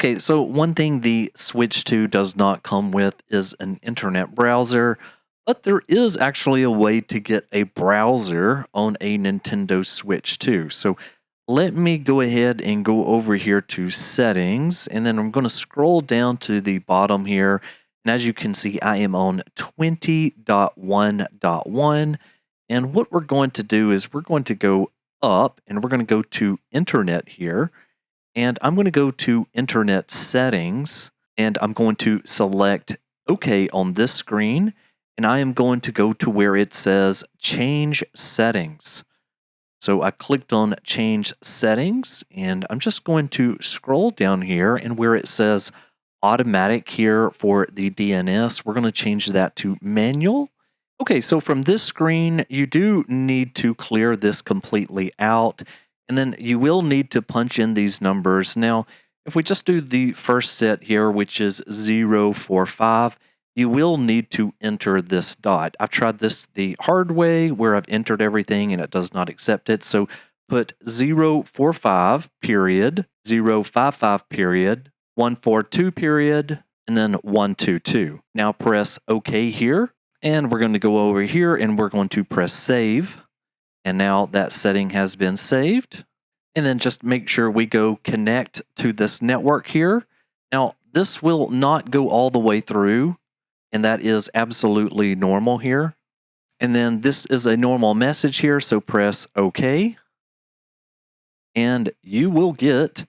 Okay, so one thing the Switch 2 does not come with is an internet browser, but there is actually a way to get a browser on a Nintendo Switch 2. So let me go ahead and go over here to settings, and then I'm going to scroll down to the bottom here. And as you can see, I am on 20.1.1. And what we're going to do is we're going to go up and we're going to go to internet here. And I'm going to go to internet settings and I'm going to select OK on this screen. And I am going to go to where it says change settings. So I clicked on change settings and I'm just going to scroll down here, and where it says automatic here for the DNS, we're going to change that to manual. Okay, so from this screen, you do need to clear this completely out, and then you will need to punch in these numbers. Now, if we just do the first set here, which is 045, you will need to enter this dot. I've tried this the hard way where I've entered everything and it does not accept it. So put 045 period, 055 period, 142 period, and then 122. Now press OK here, and we're going to go over here and we're going to press save. And now that setting has been saved. And then just make sure we go connect to this network here. Now this will not go all the way through, and that is absolutely normal here. And then this is a normal message here, so press OK. And you will get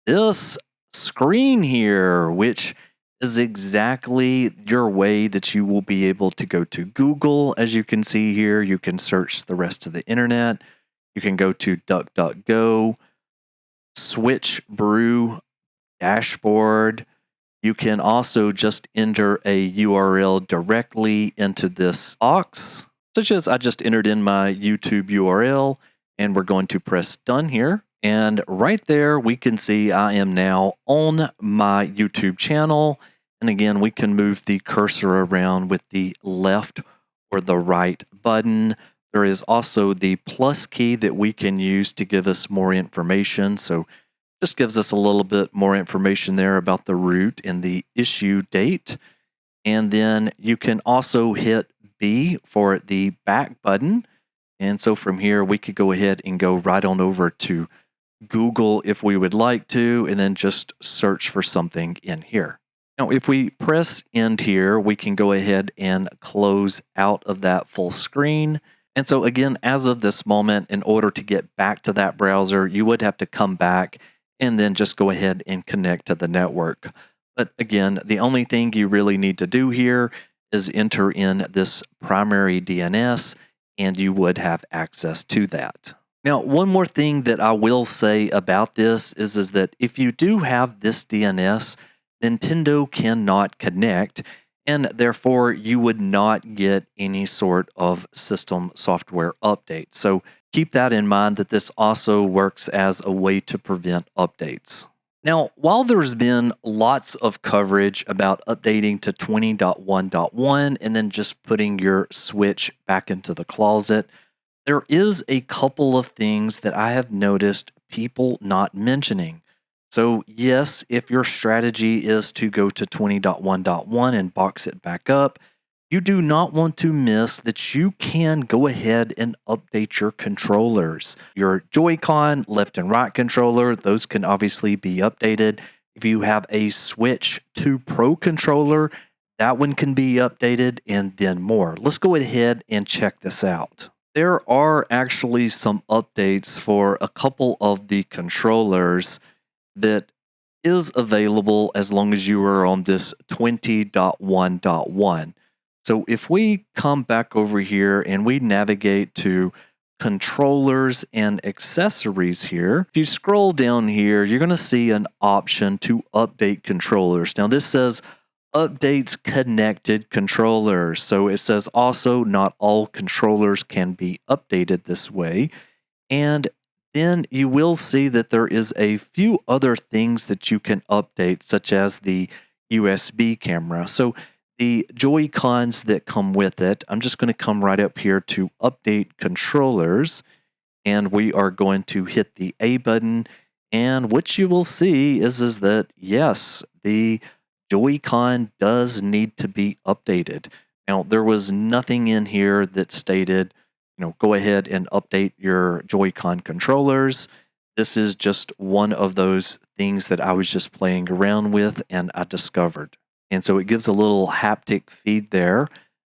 this screen here, which is exactly your way that you will be able to go to Google. As you can see here, you can search the rest of the internet. You can go to DuckDuckGo, Switch Brew dashboard. You can also just enter a URL directly into this box, such as I just entered in my YouTube URL, and we're going to press done here. And right there, we can see I am now on my YouTube channel. And again, we can move the cursor around with the left or the right button. There is also the plus key that we can use to give us more information. So just gives us a little bit more information there about the root and the issue date. And then you can also hit B for the back button. And so from here, we could go ahead and go right on over to Google if we would like to, and then just search for something in here. Now, if we press end here, we can go ahead and close out of that full screen. And so again, as of this moment, in order to get back to that browser, you would have to come back and then just go ahead and connect to the network. But again, the only thing you really need to do here is enter in this primary DNS, and you would have access to that. Now, one more thing that I will say about this is that if you do have this DNS, Nintendo cannot connect, and therefore you would not get any sort of system software update. So keep that in mind, that this also works as a way to prevent updates. Now, while there's been lots of coverage about updating to 20.1.1 and then just putting your Switch back into the closet, there is a couple of things that I have noticed people not mentioning. So yes, if your strategy is to go to 20.1.1 and box it back up, you do not want to miss that you can go ahead and update your controllers. Your JoyCon left and right controller, those can obviously be updated. If you have a Switch 2 Pro controller, that one can be updated, and then more. Let's go ahead and check this out. There are actually some updates for a couple of the controllers that is available as long as you are on this 20.1.1. So if we come back over here and we navigate to controllers and accessories here, if you scroll down here, you're going to see an option to update controllers. Now this says updates connected controllers. So it says also not all controllers can be updated this way. And then you will see that there is a few other things that you can update, such as the USB camera. So the JoyCons that come with it, I'm just going to come right up here to update controllers, and we are going to hit the A button, And what you will see is that, yes, the Joy-Con does need to be updated. Now, there was nothing in here that stated, go ahead and update your Joy-Con controllers. This is just one of those things that I was just playing around with and I discovered. And so it gives a little haptic feed there.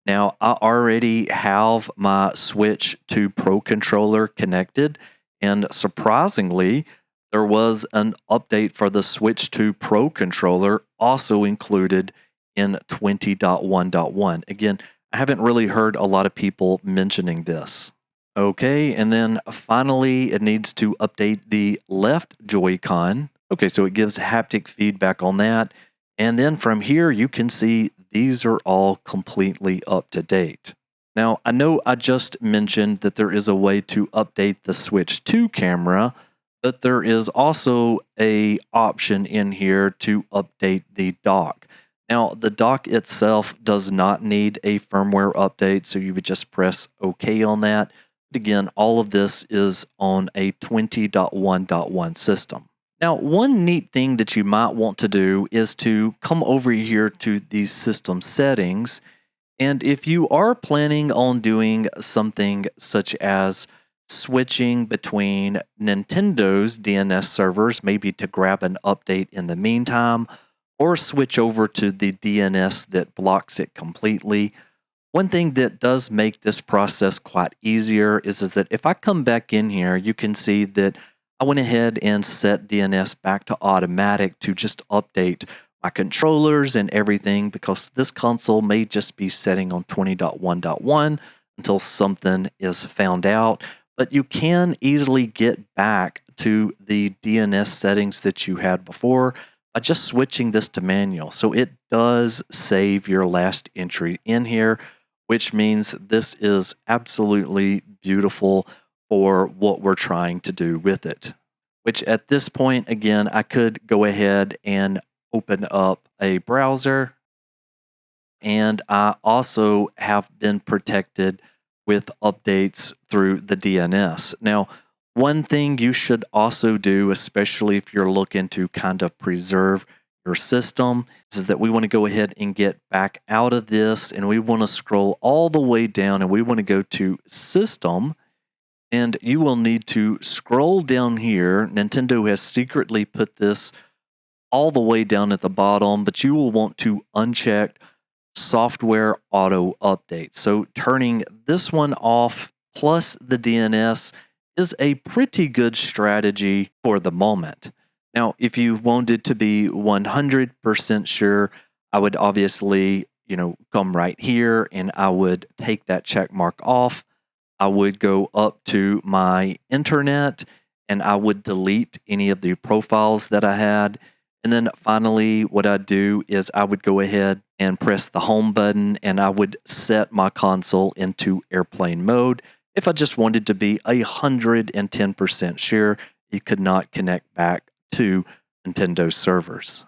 Now, I already have my Switch to Pro controller connected, and surprisingly, there was an update for the Switch 2 Pro controller also included in 20.1.1. Again, I haven't really heard a lot of people mentioning this. Okay, and then finally, it needs to update the left Joy-Con. Okay, so it gives haptic feedback on that. And then from here, you can see these are all completely up to date. Now, I know I just mentioned that there is a way to update the Switch 2 camera, but there is also a option in here to update the dock. Now, the dock itself does not need a firmware update, so you would just press OK on that. But again, all of this is on a 20.1.1 system. Now, one neat thing that you might want to do is to come over here to the system settings. And if you are planning on doing something such as switching between Nintendo's DNS servers, maybe to grab an update in the meantime, or switch over to the DNS that blocks it completely, one thing that does make this process quite easier is that if I come back in here, you can see that I went ahead and set DNS back to automatic to just update my controllers and everything, because this console may just be setting on 20.1.1 until something is found out. But you can easily get back to the DNS settings that you had before by just switching this to manual. So it does save your last entry in here, which means this is absolutely beautiful for what we're trying to do with it. Which at this point, again, I could go ahead and open up a browser, and I also have been protected with updates through the DNS. Now, one thing you should also do, especially if you're looking to kind of preserve your system, is that we want to go ahead and get back out of this, and we want to scroll all the way down, and we want to go to System, and you will need to scroll down here. Nintendo has secretly put this all the way down at the bottom, but you will want to uncheck Software Auto Update. So turning this one off plus the DNS is a pretty good strategy for the moment. Now, if you wanted to be 100% sure, I would obviously, come right here and I would take that check mark off. I would go up to my internet and I would delete any of the profiles that I had. And then finally, what I'd do is I would go ahead and press the home button and I would set my console into airplane mode if I just wanted to be 110% sure it could not connect back to Nintendo servers.